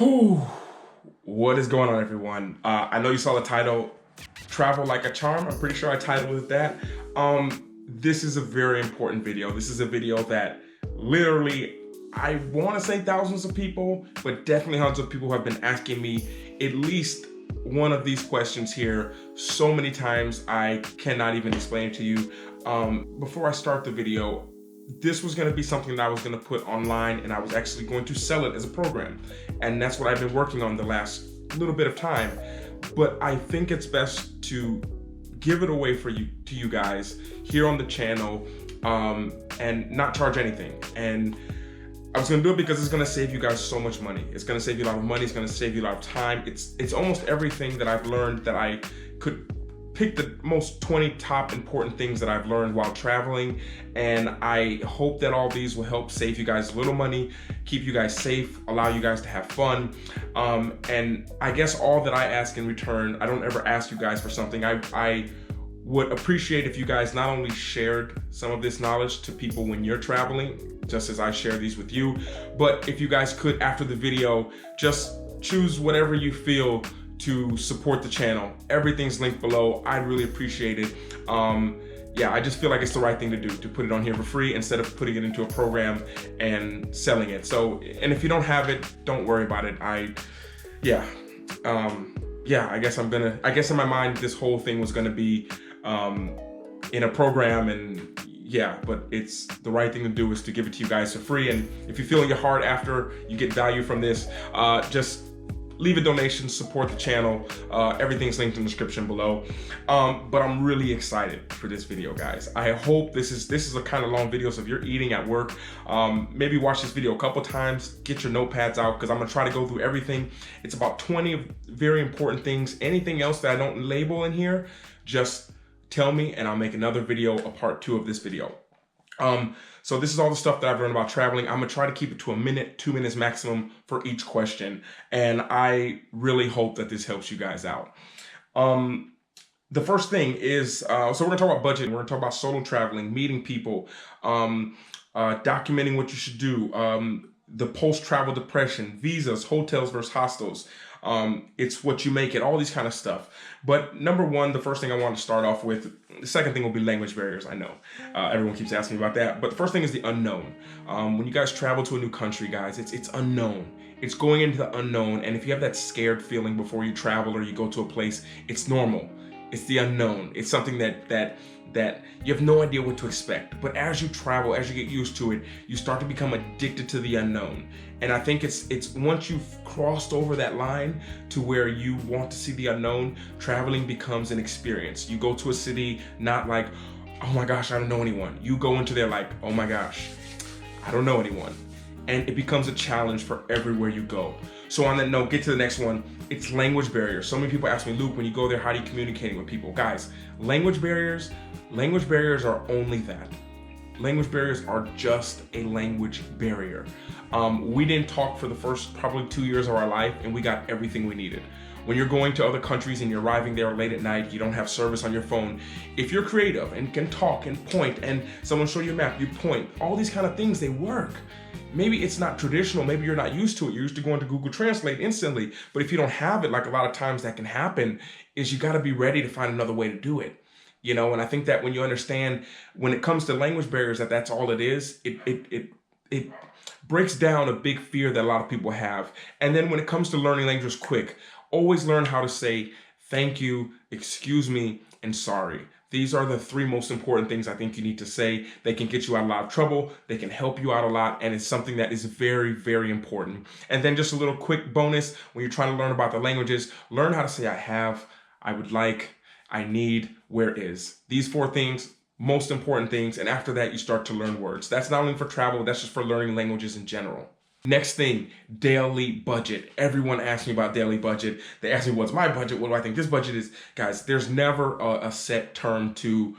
Whew. What is going on, everyone? I know you saw the title, Travel Like a Charm. I'm pretty sure I titled it that. This is a very important video. This is a video that literally, I want to say thousands of people, but definitely hundreds of people have been asking me at least one of these questions here so many times I cannot even explain it to you. Before I start the video, this was going to be something that I was going to put online, and I was actually going to sell it as a program. And that's what I've been working on the last little bit of time. But I think it's best to give it away to you guys here on the channel, and not charge anything. And I was gonna do it because it's gonna save you guys so much money. It's gonna save you a lot of money. It's gonna save you a lot of time. It's almost everything that I've learned that I could pick the most 20 top important things that I've learned while traveling. And I hope that all these will help save you guys a little money, keep you guys safe, allow you guys to have fun. And I guess all that I ask in return, I don't ever ask you guys for something. I would appreciate if you guys not only shared some of this knowledge to people when you're traveling, just as I share these with you, but if you guys could, after the video, just choose whatever you feel to support the channel. Everything's linked below. I'd really appreciate it. Yeah, I just feel like it's the right thing to do, to put it on here for free instead of putting it into a program and selling it. So, and if you don't have it, don't worry about it. Yeah, I guess in my mind, this whole thing was gonna be in a program, and yeah, but it's the right thing to do is to give it to you guys for free. And if you feel in your heart after you get value from this, just leave a donation, support the channel. Everything's linked in the description below. But I'm really excited for this video, guys. I hope this is a kind of long video, so if you're eating at work, maybe watch this video a couple times, get your notepads out, because I'm gonna try to go through everything. It's about 20 very important things. Anything else that I don't label in here, just tell me and I'll make another video, a part 2 of this video. So this is all the stuff that I've learned about traveling. I'm gonna try to keep it to a minute, 2 minutes maximum for each question. And I really hope that this helps you guys out. The first thing is, so we're gonna talk about budget. We're gonna talk about solo traveling, meeting people, documenting what you should do, the post-travel depression, visas, hotels versus hostels. It's what you make it, all these kind of stuff. But number one, the first thing I want to start off with, the second thing will be language barriers. I know everyone keeps asking me about that, but the first thing is the unknown. When you guys travel to a new country, guys, it's unknown. It's going into the unknown. And if you have that scared feeling before you travel or you go to a place, it's normal. It's the unknown. It's something that you have no idea what to expect. But as you travel, as you get used to it, you start to become addicted to the unknown. And I think it's once you've crossed over that line to where you want to see the unknown, traveling becomes an experience. You go to a city not like, oh my gosh, I don't know anyone. You go into there like, oh my gosh, I don't know anyone. And it becomes a challenge for everywhere you go. So on that note, get to the next one. It's language barriers. So many people ask me, Luke, when you go there, how are you communicating with people? Guys, language barriers are only that. Language barriers are just a language barrier. We didn't talk for the first probably 2 years of our life, and we got everything we needed. When you're going to other countries and you're arriving there late at night, you don't have service on your phone. If you're creative and can talk and point, and someone show you a map, you point, all these kind of things, they work. Maybe it's not traditional, maybe you're not used to it. You're used to going to Google Translate instantly. But if you don't have it, like a lot of times that can happen, is you gotta be ready to find another way to do it. You know, and I think that when you understand, when it comes to language barriers, that's all it is, it breaks down a big fear that a lot of people have. And then when it comes to learning languages quick, always learn how to say thank you, excuse me, and sorry. These are the 3 most important things I think you need to say. They can get you out of a lot of trouble. They can help you out a lot. And it's something that is very, very important. And then just a little quick bonus, when you're trying to learn about the languages, learn how to say I have, I would like, I need, where is. These 4 things, most important things. And after that, you start to learn words. That's not only for travel, that's just for learning languages in general. Next thing, daily budget. Everyone asks me about daily budget. They ask me, what's my budget? What do I think this budget is? Guys, there's never a set term to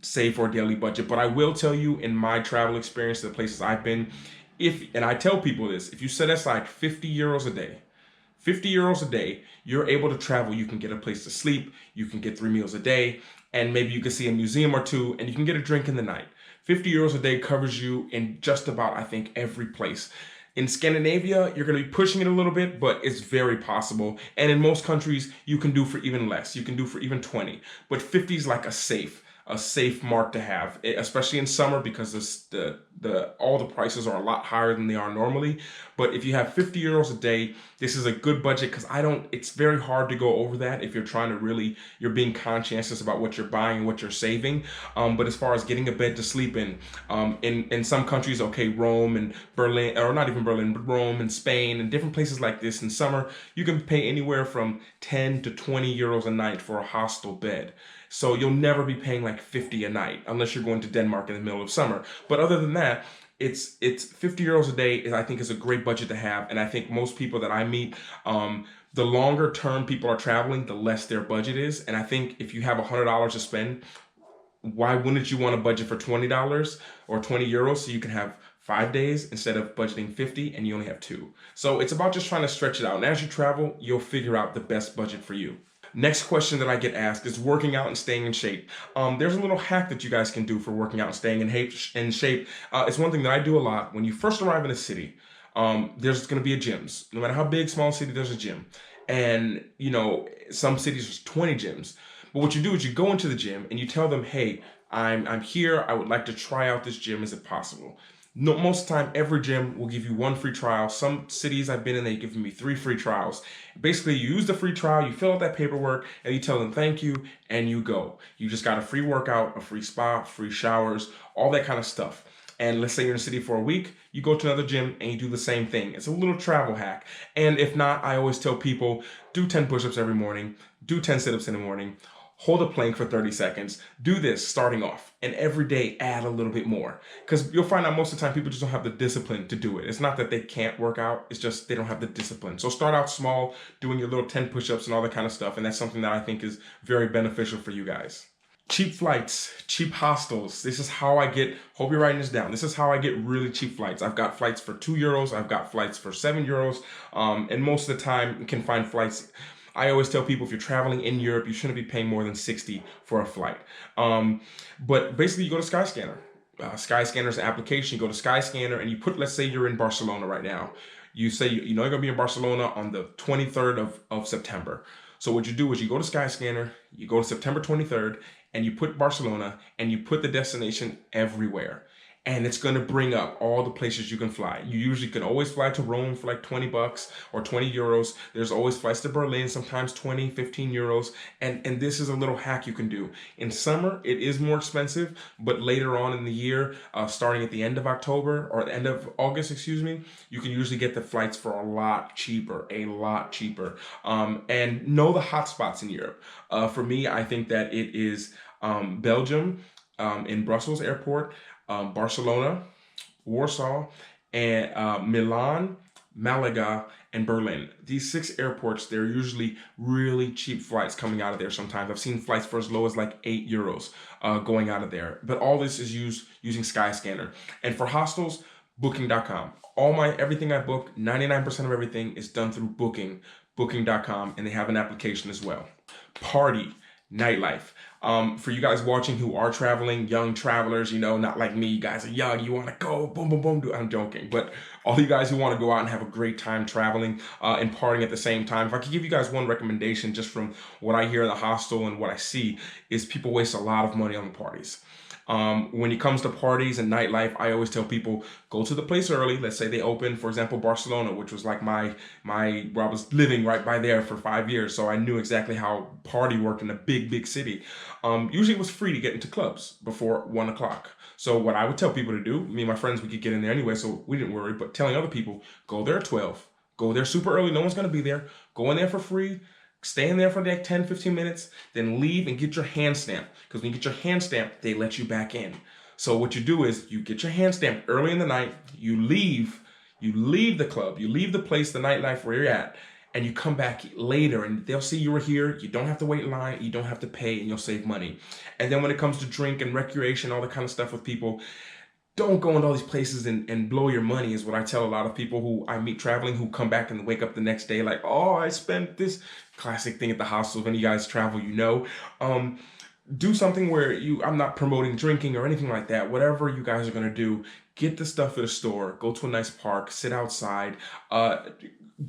save for a daily budget. But I will tell you, in my travel experience, the places I've been, and I tell people this, if you set aside 50 euros a day, 50 euros a day, you're able to travel. You can get a place to sleep, you can get 3 meals a day, and maybe you can see a museum or 2, and you can get a drink in the night. 50 euros a day covers you in just about, I think, every place. In Scandinavia, you're going to be pushing it a little bit, but it's very possible. And in most countries, you can do for even less. You can do for even 20. But 50 is like a safe mark to have, especially in summer because all the prices are a lot higher than they are normally. But if you have 50 euros a day, this is a good budget because it's very hard to go over that if you're trying to really, you're being conscientious about what you're buying and what you're saving. But as far as getting a bed to sleep in some countries, okay, Rome and Berlin, or not even Berlin, but Rome and Spain and different places like this in summer, you can pay anywhere from 10 to 20 euros a night for a hostel bed. So you'll never be paying like 50 a night unless you're going to Denmark in the middle of summer. But other than that, it's 50 euros a day I think is a great budget to have. And I think most people that I meet, the longer term people are traveling, the less their budget is. And I think if you have $100 to spend, why wouldn't you want to budget for $20 or 20 euros so you can have 5 days instead of budgeting 50 and you only have 2? So it's about just trying to stretch it out. And as you travel, you'll figure out the best budget for you. Next question that I get asked is working out and staying in shape. There's a little hack that you guys can do for working out and staying in shape. It's one thing that I do a lot. When you first arrive in a city, there's going to be a gyms. No matter how big, small city, there's a gym. And, some cities there's 20 gyms. But what you do is you go into the gym and you tell them, hey, I'm here. I would like to try out this gym. Is it possible? No, most of the time, every gym will give you 1 free trial. Some cities I've been in, they've given me 3 free trials. Basically, you use the free trial, you fill out that paperwork, and you tell them thank you, and you go. You just got a free workout, a free spa, free showers, all that kind of stuff. And let's say you're in a city for a week, you go to another gym and you do the same thing. It's a little travel hack. And if not, I always tell people, do 10 push-ups every morning, do 10 sit-ups in the morning, hold a plank for 30 seconds, do this starting off, and every day add a little bit more. Because you'll find out most of the time people just don't have the discipline to do it. It's not that they can't work out, it's just they don't have the discipline. So start out small, doing your little 10 push-ups and all that kind of stuff, and that's something that I think is very beneficial for you guys. Cheap flights, cheap hostels. This is how I get, hope you're writing this down. This is how I get really cheap flights. I've got flights for 2 euros, I've got flights for 7 euros, and most of the time you can find flights. I always tell people if you're traveling in Europe, you shouldn't be paying more than 60 for a flight. But basically you go to Skyscanner. Skyscanner is an application. You go to Skyscanner and you put, let's say you're in Barcelona right now. You say, you're going to be in Barcelona on the 23rd of September. So what you do is you go to Skyscanner, you go to September 23rd, and you put Barcelona, and you put the destination everywhere. And it's going to bring up all the places you can fly. You usually can always fly to Rome for like 20 bucks or 20 euros. There's always flights to Berlin, sometimes 20, 15 euros. And this is a little hack you can do. In summer, it is more expensive, but later on in the year, starting at the end of October or the end of August, you can usually get the flights for a lot cheaper, and know the hotspots in Europe. For me, I think that it is Belgium, in Brussels airport, Barcelona, Warsaw, and Milan, Malaga, and Berlin. These 6 airports, they're usually really cheap flights coming out of there sometimes. I've seen flights for as low as like 8 euros going out of there. But all this is using Skyscanner. And for hostels, Booking.com. Everything I book, 99% of everything is done through Booking.com, and they have an application as well. Party, nightlife. For you guys watching who are traveling, young travelers, not like me, you guys are young, you want to go, boom, boom, boom, I'm joking. But all you guys who want to go out and have a great time traveling and partying at the same time, if I could give you guys one recommendation just from what I hear in the hostel and what I see, is people waste a lot of money on the parties. When it comes to parties and nightlife, I always tell people, go to the place early. Let's say they open, for example, Barcelona, which was like where I was living right by there for 5 years. So I knew exactly how party worked in a big, big city. Usually it was free to get into clubs before 1 o'clock. So what I would tell people to do, me and my friends, we could get in there anyway, so we didn't worry, but telling other people, go there at 12, go there super early. No one's going to be there. Go in there for free. Stay in there for like 10, 15 minutes, then leave and get your hand stamped. Because when you get your hand stamped, they let you back in. So what you do is you get your hand stamped early in the night, you leave the club, you leave the place, the nightlife where you're at, and you come back later and they'll see you were here. You don't have to wait in line, you don't have to pay, and you'll save money. And then when it comes to drink and recreation, all that kind of stuff with people, don't go into all these places and blow your money is what I tell a lot of people who I meet traveling who come back and wake up the next day like, oh, I spent this classic thing at the hostel. When you guys travel, do something where I'm not promoting drinking or anything like that. Whatever you guys are going to do, get the stuff at a store, go to a nice park, sit outside, uh,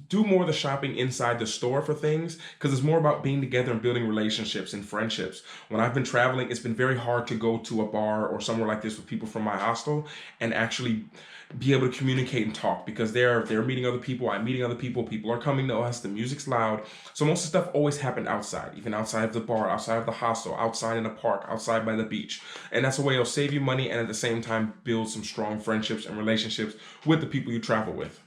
do more of the shopping inside the store for things, because it's more about being together and building relationships and friendships. When I've been traveling, it's been very hard to go to a bar or somewhere like this with people from my hostel and actually be able to communicate and talk, because they're meeting other people, I'm meeting other people, people are coming to us, the music's loud. So most of the stuff always happened outside, even outside of the bar, outside of the hostel, outside in a park, outside by the beach. And that's a way it'll save you money and at the same time build some strong friendships and relationships with the people you travel with.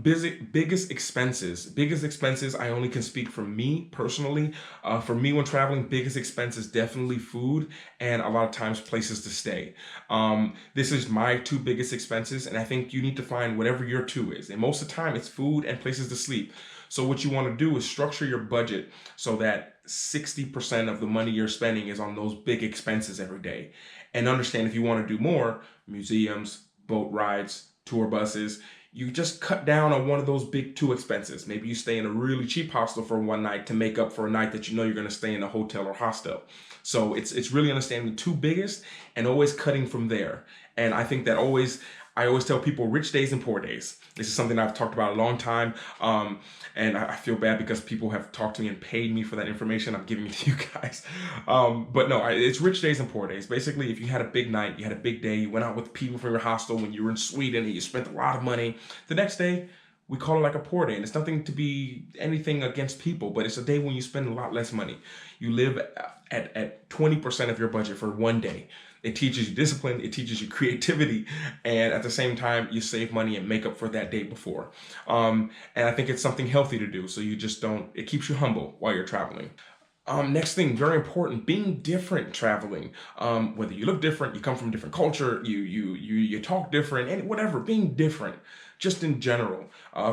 Biggest expenses. Biggest expenses, I only can speak for me personally. For me, when traveling, biggest expenses definitely food and a lot of times places to stay. This is my two biggest expenses, and I think you need to find whatever your two is. And most of the time, it's food and places to sleep. So what you want to do is structure your budget so that 60% of the money you're spending is on those big expenses every day. And understand, if you want to do more, museums, boat rides, tour buses, you just cut down on one of those big two expenses. Maybe you stay in a really cheap hostel for one night to make up for a night that you know you're going to stay in a hotel or hostel. So it's really understanding the two biggest and always cutting from there. And I think that I always tell people rich days and poor days. This is something I've talked about a long time. And I feel bad because people have talked to me and paid me for that information. I'm giving it to you guys. But no, it's rich days and poor days. Basically, if you had a big night, you had a big day, you went out with people from your hostel when you were in Sweden and you spent a lot of money, the next day, we call it like a poor day. And it's nothing to be anything against people, but it's a day when you spend a lot less money. You live at 20% of your budget for one day. It teaches you discipline, it teaches you creativity, and at the same time, you save money and make up for that day before. And I think it's something healthy to do, so you just don't, it keeps you humble while you're traveling. Next thing, very important, being different traveling. Whether you look different, you come from a different culture, you talk different, and whatever, being different, just in general.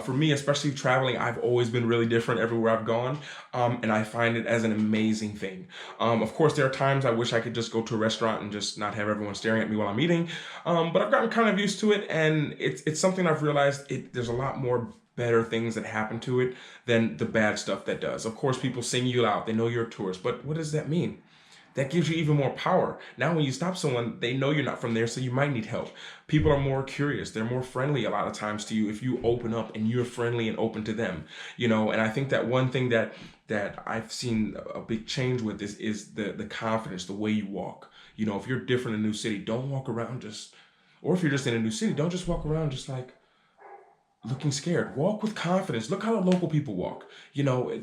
For me, especially traveling, I've always been really different everywhere I've gone, and I find it as an amazing thing. Of course, there are times I wish I could just go to a restaurant and just not have everyone staring at me while I'm eating, but I've gotten kind of used to it, and it's something I've realized there's a lot more better things that happen to it than the bad stuff that does. Of course, people sing you out, they know you're a tourist, but what does that mean? That gives you even more power. Now, when you stop someone, they know you're not from there, so you might need help. People are more curious. They're more friendly a lot of times to you if you open up and you're friendly and open to them. And I think that one thing that I've seen a big change with is the confidence, the way you walk. If you're different in a new city, don't walk around or if you're just in a new city, don't just walk around just like looking scared. Walk with confidence. Look how the local people walk.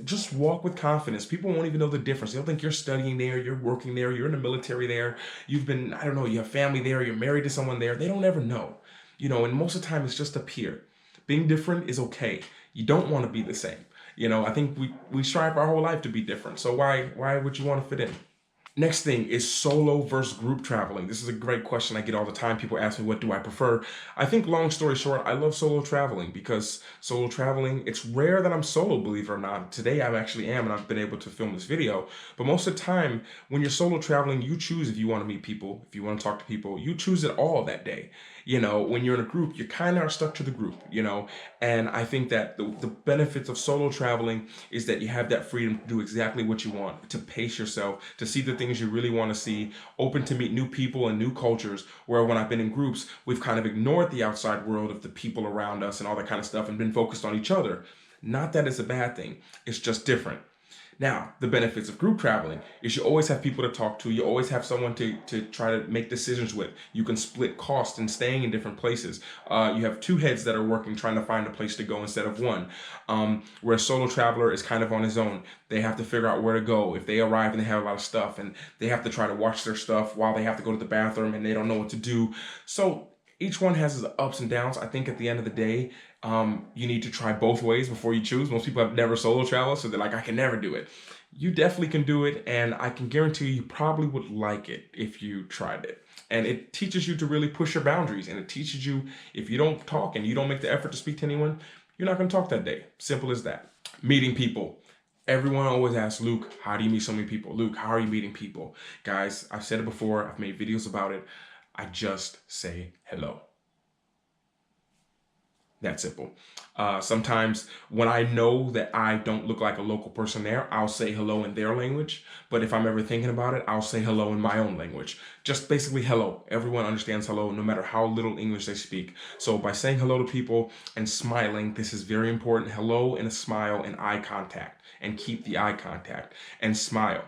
Just walk with confidence. People won't even know the difference. They'll think you're studying there, you're working there, you're in the military there, you've been, I don't know, you have family there, you're married to someone there. They don't ever know. And most of the time it's just up here. Being different is okay. You don't want to be the same. I think we strive our whole life to be different. So why would you want to fit in? Next thing is solo versus group traveling. This is a great question I get all the time. People ask me, what do I prefer? I think, long story short, I love solo traveling because solo traveling, it's rare that I'm solo, believe it or not. Today I actually am, and I've been able to film this video. But most of the time, when you're solo traveling, you choose if you want to meet people, if you want to talk to people, you choose it all that day. When you're in a group, you kind of are stuck to the group, and I think that the benefits of solo traveling is that you have that freedom to do exactly what you want, to pace yourself, to see the things you really want to see, open to meet new people and new cultures, where when I've been in groups, we've kind of ignored the outside world of the people around us and all that kind of stuff and been focused on each other. Not that it's a bad thing, it's just different. Now, the benefits of group traveling is you always have people to talk to. You always have someone to try to make decisions with. You can split costs and staying in different places. You have two heads that are working, trying to find a place to go instead of one. Where a solo traveler is kind of on his own. They have to figure out where to go. If they arrive and they have a lot of stuff and they have to try to watch their stuff while they have to go to the bathroom and they don't know what to do. So each one has its ups and downs. I think at the end of the day, you need to try both ways before you choose. Most people have never solo traveled, so they're like, I can never do it. You definitely can do it, and I can guarantee you probably would like it if you tried it. And it teaches you to really push your boundaries, and it teaches you, if you don't talk and you don't make the effort to speak to anyone, you're not going to talk that day. Simple as that. Meeting people. Everyone always asks, Luke, how do you meet so many people? Luke, how are you meeting people? Guys, I've said it before. I've made videos about it. I just say hello. That simple. Sometimes when I know that I don't look like a local person there, I'll say hello in their language. But if I'm ever thinking about it, I'll say hello in my own language. Just basically hello. Everyone understands hello no matter how little English they speak. So by saying hello to people and smiling, this is very important. Hello and a smile and eye contact, and keep the eye contact and smile.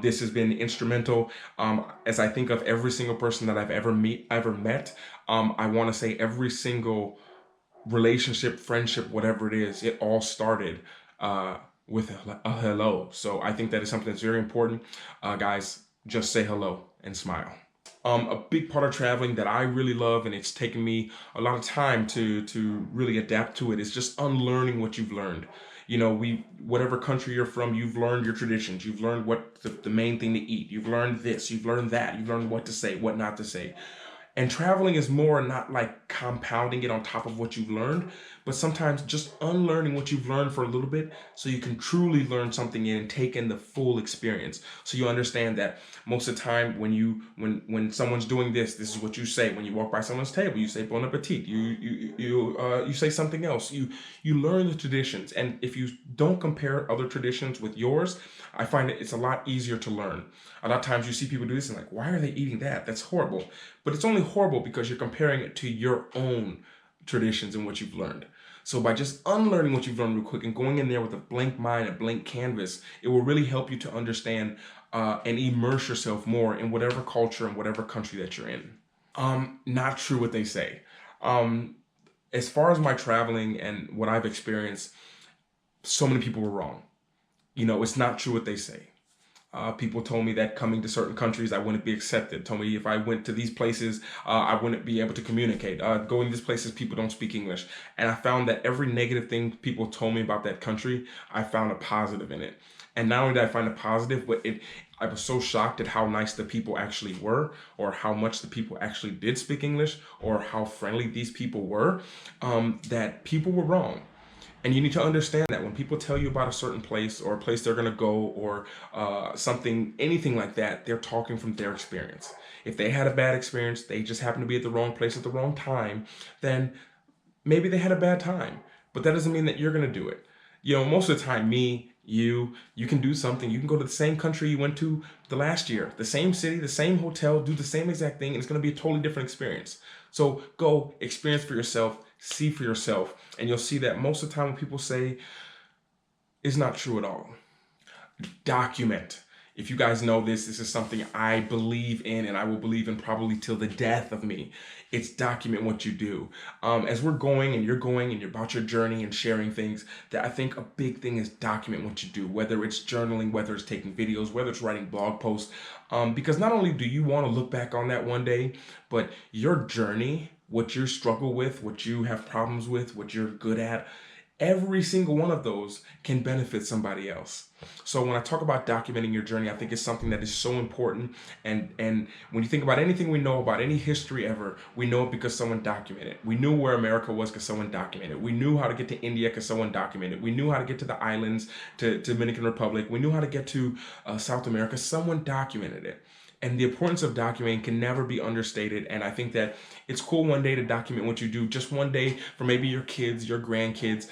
This has been instrumental. As I think of every single person that I've ever met, I want to say every single relationship, friendship, whatever it is, it all started with a hello. So I think that is something that's very important. Guys, just say hello and smile. A big part of traveling that I really love, and it's taken me a lot of time to really adapt to it, is just unlearning what you've learned. You know, whatever country you're from, you've learned your traditions. You've learned what the main thing to eat. You've learned this. You've learned that. You've learned what to say, what not to say. And traveling is more not like compounding it on top of what you've learned, but sometimes just unlearning what you've learned for a little bit so you can truly learn something in and take in the full experience. So you understand that most of the time when someone's doing this is what you say. When you walk by someone's table, you say bon appetit. You say something else. You learn the traditions. And if you don't compare other traditions with yours, I find it's a lot easier to learn. A lot of times you see people do this and like, why are they eating that? That's horrible. But it's only horrible because you're comparing it to your own traditions and what you've learned. So by just unlearning what you've learned real quick and going in there with a blank mind, a blank canvas, it will really help you to understand and immerse yourself more in whatever culture and whatever country that you're in. Not true what they say. As far as my traveling and what I've experienced, so many people were wrong. You know, it's not true what they say. People told me that coming to certain countries, I wouldn't be accepted. Told me if I went to these places, I wouldn't be able to communicate. Going to these places, people don't speak English. And I found that every negative thing people told me about that country, I found a positive in it. And not only did I find a positive, but I was so shocked at how nice the people actually were, or how much the people actually did speak English, or how friendly these people were, that people were wrong. And you need to understand that when people tell you about a certain place or a place they're going to go, or something, anything like that, they're talking from their experience. If they had a bad experience, they just happened to be at the wrong place at the wrong time, then maybe they had a bad time. But that doesn't mean that you're going to do it. You know, most of the time, you can do something. You can go to the same country you went to the last year, the same city, the same hotel, do the same exact thing, and it's going to be a totally different experience. So go experience for yourself, see for yourself, and you'll see that most of the time when people say is not true at all. Document. If you guys know this is something I believe in, and I will believe in probably till the death of me. It's document what you do. As we're going and you're about your journey and sharing things, that I think a big thing is document what you do, whether it's journaling, whether it's taking videos, whether it's writing blog posts. Because not only do you want to look back on that one day, but your journey, what you struggle with, what you have problems with, what you're good at, every single one of those can benefit somebody else. So when I talk about documenting your journey, I think it's something that is so important. And when you think about anything we know about any history ever, we know it because someone documented. We knew where America was because someone documented. We knew how to get to India because someone documented. We knew how to get to the islands, to Dominican Republic. We knew how to get to South America. Someone documented it. And the importance of documenting can never be understated. And I think that it's cool one day to document what you do, just one day for maybe your kids, your grandkids,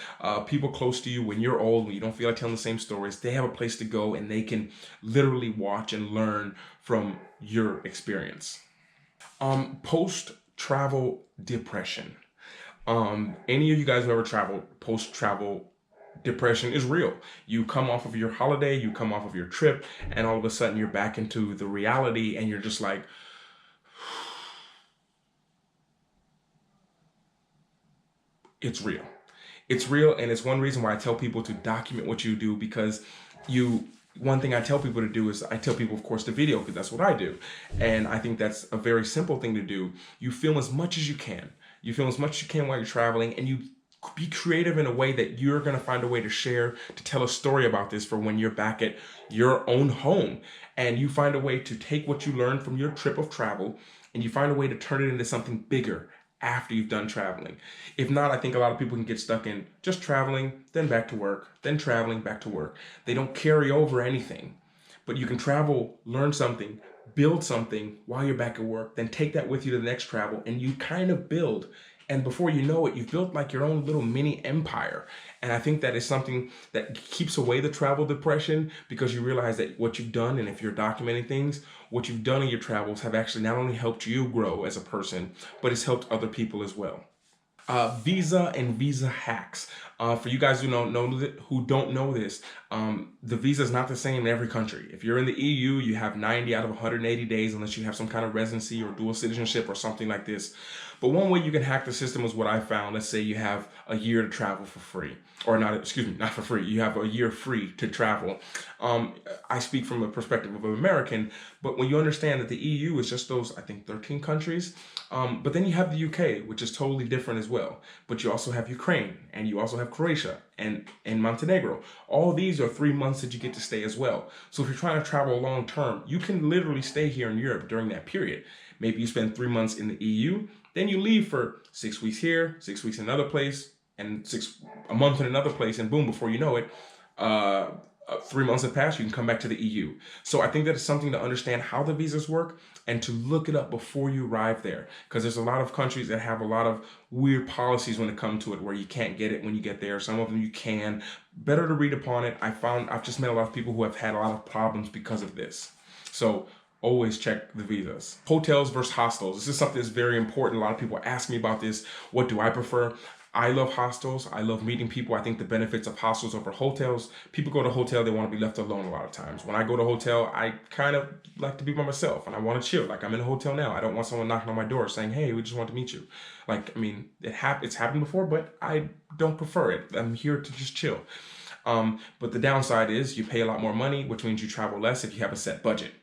people close to you when you're old, when you don't feel like telling the same stories. They have a place to go and they can literally watch and learn from your experience. Post-travel depression. Any of you guys who ever traveled, post-travel depression is real. You come off of your holiday, you come off of your trip, and all of a sudden you're back into the reality and you're just like, it's real. It's real, and it's one reason why I tell people to document what you do, because one thing I tell people to do is I tell people, of course, to video, because that's what I do. And I think that's a very simple thing to do. You film as much as you can. You film as much as you can while you're traveling, and you be creative in a way that you're going to find a way to share, to tell a story about this for when you're back at your own home. And you find a way to take what you learned from your trip of travel and you find a way to turn it into something bigger after you've done traveling. If not, I think a lot of people can get stuck in just traveling, then back to work, then traveling, back to work. They don't carry over anything. But you can travel, learn something, build something while you're back at work, then take that with you to the next travel, and you kind of build And before you know it, you've built like your own little mini empire. And I think that is something that keeps away the travel depression, because you realize that what you've done, and if you're documenting things, what you've done in your travels have actually not only helped you grow as a person, but it's helped other people as well. Visa and visa hacks. For you guys who don't know this, the visa is not the same in every country. If you're in the EU, you have 90 out of 180 days, unless you have some kind of residency or dual citizenship or something like this. But one way you can hack the system is what I found. Let's say you have a year to travel for free, or not, excuse me, not for free. You have a year free to travel. I speak from a perspective of an American, but when you understand that the EU is just those, I think, 13 countries, but then you have the UK, which is totally different as well. But you also have Ukraine, and you also have Croatia and Montenegro. All these are 3 months that you get to stay as well. So if you're trying to travel long term, you can literally stay here in Europe during that period. Maybe you spend 3 months in the EU, then you leave for 6 weeks here, 6 weeks in another place, and a month in another place, and boom, before you know it, 3 months have passed, you can come back to the EU. So I think that it's something to understand how the visas work and to look it up before you arrive there, because there's a lot of countries that have a lot of weird policies when it comes to it, where you can't get it when you get there. Some of them you can. Better to read upon it. I've just met a lot of people who have had a lot of problems because of this. So always check the visas. Hotels versus hostels. This is something that's very important. A lot of people ask me about this. What do I prefer? I love hostels. I love meeting people. I think the benefits of hostels over hotels. People go to a hotel, they want to be left alone a lot of times. When I go to a hotel, I kind of like to be by myself, and I want to chill. Like, I'm in a hotel now. I don't want someone knocking on my door saying, hey, we just want to meet you. Like, I mean, it's happened before, but I don't prefer it. I'm here to just chill. But the downside is you pay a lot more money, which means you travel less if you have a set budget.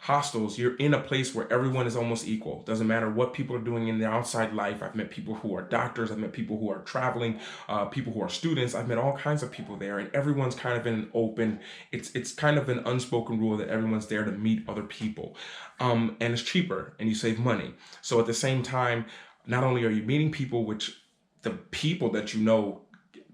Hostels, you're in a place where everyone is almost equal. Doesn't matter what people are doing in their outside life. I've met people who are doctors. I've met people who are traveling, people who are students. I've met all kinds of people there, and everyone's kind of in an open, it's kind of an unspoken rule that everyone's there to meet other people. And it's cheaper, and you save money. So at the same time, not only are you meeting people, which the people that you know,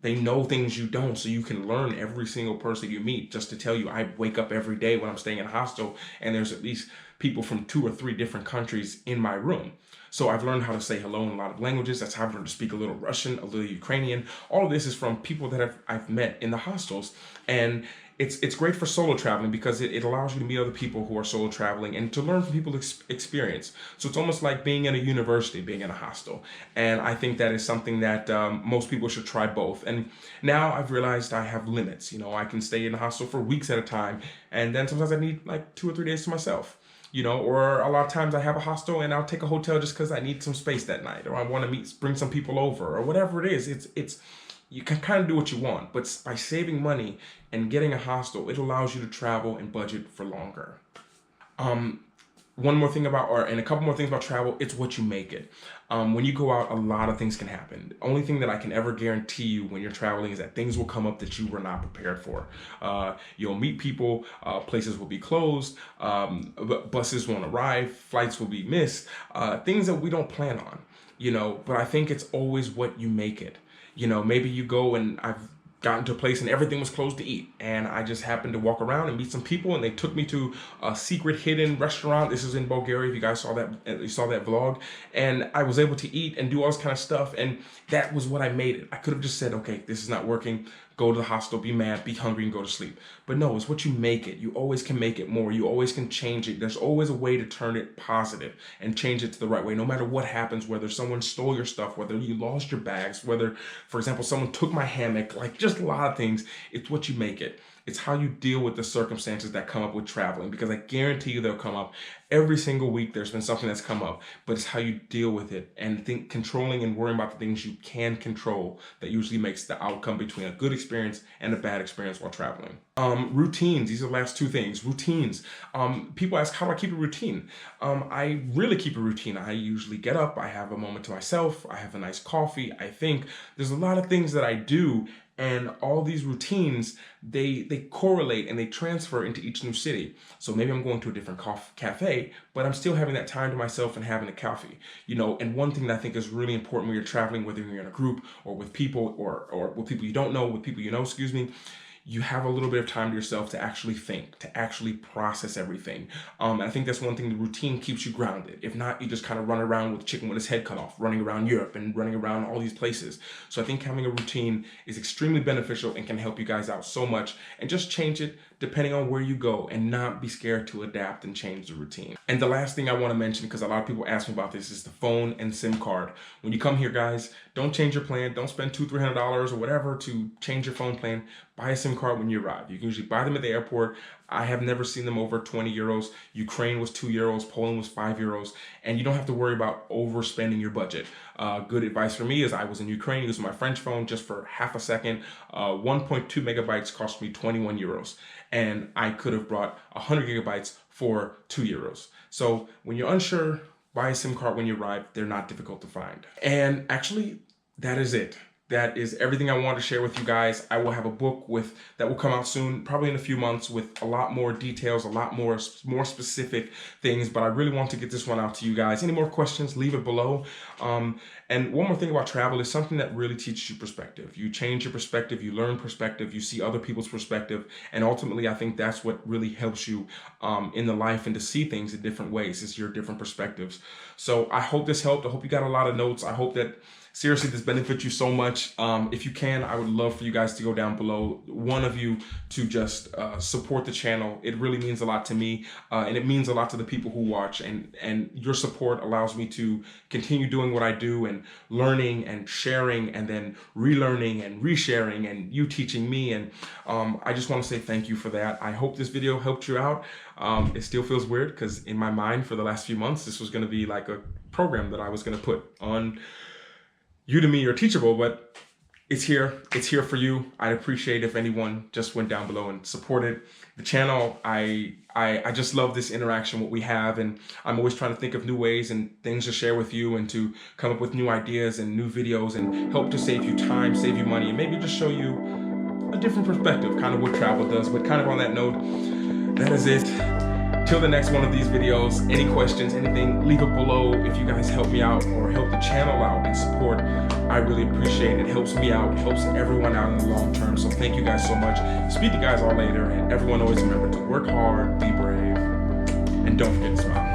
they know things you don't, so you can learn every single person you meet. Just to tell you, I wake up every day when I'm staying in a hostel, and there's at least people from 2 or 3 different countries in my room. So I've learned how to say hello in a lot of languages. That's how I've learned to speak a little Russian, a little Ukrainian. All of this is from people that I've met in the hostels. And it's great for solo traveling, because it allows you to meet other people who are solo traveling and to learn from people's experience. So it's almost like being in a university, being in a hostel. And I think that is something that most people should try both. And now I've realized I have limits. I can stay in a hostel for weeks at a time, and then sometimes I need like 2 or 3 days to myself. Or a lot of times I have a hostel and I'll take a hotel just because I need some space that night, or I want to bring some people over, or whatever it is. It's you can kind of do what you want, but by saving money and getting a hostel, it allows you to travel and budget for longer. One more thing and a couple more things about travel, it's what you make it. When you go out, a lot of things can happen. The only thing that I can ever guarantee you when you're traveling is that things will come up that you were not prepared for. You'll meet people, places will be closed, buses won't arrive, flights will be missed, things that we don't plan on, but I think it's always what you make it. Maybe you go, and I've gotten to a place and everything was closed to eat, and I just happened to walk around and meet some people, and they took me to a secret hidden restaurant. This is in Bulgaria, if you guys saw that vlog, and I was able to eat and do all this kind of stuff, and that was what I made it. I could have just said, okay, this is not working, go to the hostel, be mad, be hungry, and go to sleep. But no, it's what you make it. You always can make it more. You always can change it. There's always a way to turn it positive and change it to the right way, no matter what happens, whether someone stole your stuff, whether you lost your bags, whether, for example, someone took my hammock, like just a lot of things. It's what you make it. It's how you deal with the circumstances that come up with traveling, because I guarantee you they'll come up. Every single week there's been something that's come up, but it's how you deal with it, and controlling and worrying about the things you can control that usually makes the outcome between a good experience and a bad experience while traveling. Routines, these are the last 2 things. Routines. People ask, how do I keep a routine? I really keep a routine. I usually get up, I have a moment to myself, I have a nice coffee, I think. There's a lot of things that I do, and all these routines, they correlate and they transfer into each new city. So maybe I'm going to a different cafe, but I'm still having that time to myself and having a coffee. And one thing that I think is really important when you're traveling, whether you're in a group or with people, or with people you don't know, with people you know, you have a little bit of time to yourself to actually think, to actually process everything. And I think that's one thing, the routine keeps you grounded. If not, you just kind of run around with a chicken with his head cut off, running around Europe and running around all these places. So I think having a routine is extremely beneficial and can help you guys out so much, and just change it depending on where you go and not be scared to adapt and change the routine. And the last thing I want to mention, because a lot of people ask me about this, is the phone and SIM card. When you come here, guys, don't change your plan. Don't spend $200-300 or whatever to change your phone plan. Buy a SIM card when you arrive. You can usually buy them at the airport. I have never seen them over 20 euros. Ukraine was 2 euros. Poland was 5 euros. And you don't have to worry about overspending your budget. Good advice for me is I was in Ukraine using my French phone just for half a second. 1.2 megabytes cost me 21 euros. And I could have brought 100 gigabytes for 2 euros. So when you're unsure, buy a SIM card when you arrive. They're not difficult to find. And actually, that is it. That is everything I wanted to share with you guys. I will have a book that will come out soon, probably in a few months, with a lot more details, a lot more specific things. But I really want to get this one out to you guys. Any more questions, leave it below. And one more thing about travel is something that really teaches you perspective. You change your perspective, you learn perspective, you see other people's perspective. And ultimately, I think that's what really helps you in the life, and to see things in different ways. It's your different perspectives. So I hope this helped. I hope you got a lot of notes. I hope that, seriously, this benefits you so much. If you can, I would love for you guys to go down below, one of you, to just support the channel. It really means a lot to me, and it means a lot to the people who watch, and your support allows me to continue doing what I do, and learning and sharing, and then relearning and resharing, and you teaching me. And I just want to say thank you for that. I hope this video helped you out. It still feels weird because in my mind for the last few months, this was going to be like a program that I was going to put on Udemy or Teachable, but it's here. It's here for you. I'd appreciate if anyone just went down below and supported the channel. I just love this interaction, what we have, and I'm always trying to think of new ways and things to share with you, and to come up with new ideas and new videos, and help to save you time, save you money, and maybe just show you a different perspective, kind of what travel does. But kind of on that note, that is it. Till the next one of these videos, any questions, anything, leave it below. If you guys help me out or help the channel out and support, I really appreciate it. It helps me out, it helps everyone out in the long term. So thank you guys so much. Speak to you guys all later, and everyone always remember to work hard, be brave, and don't forget to smile.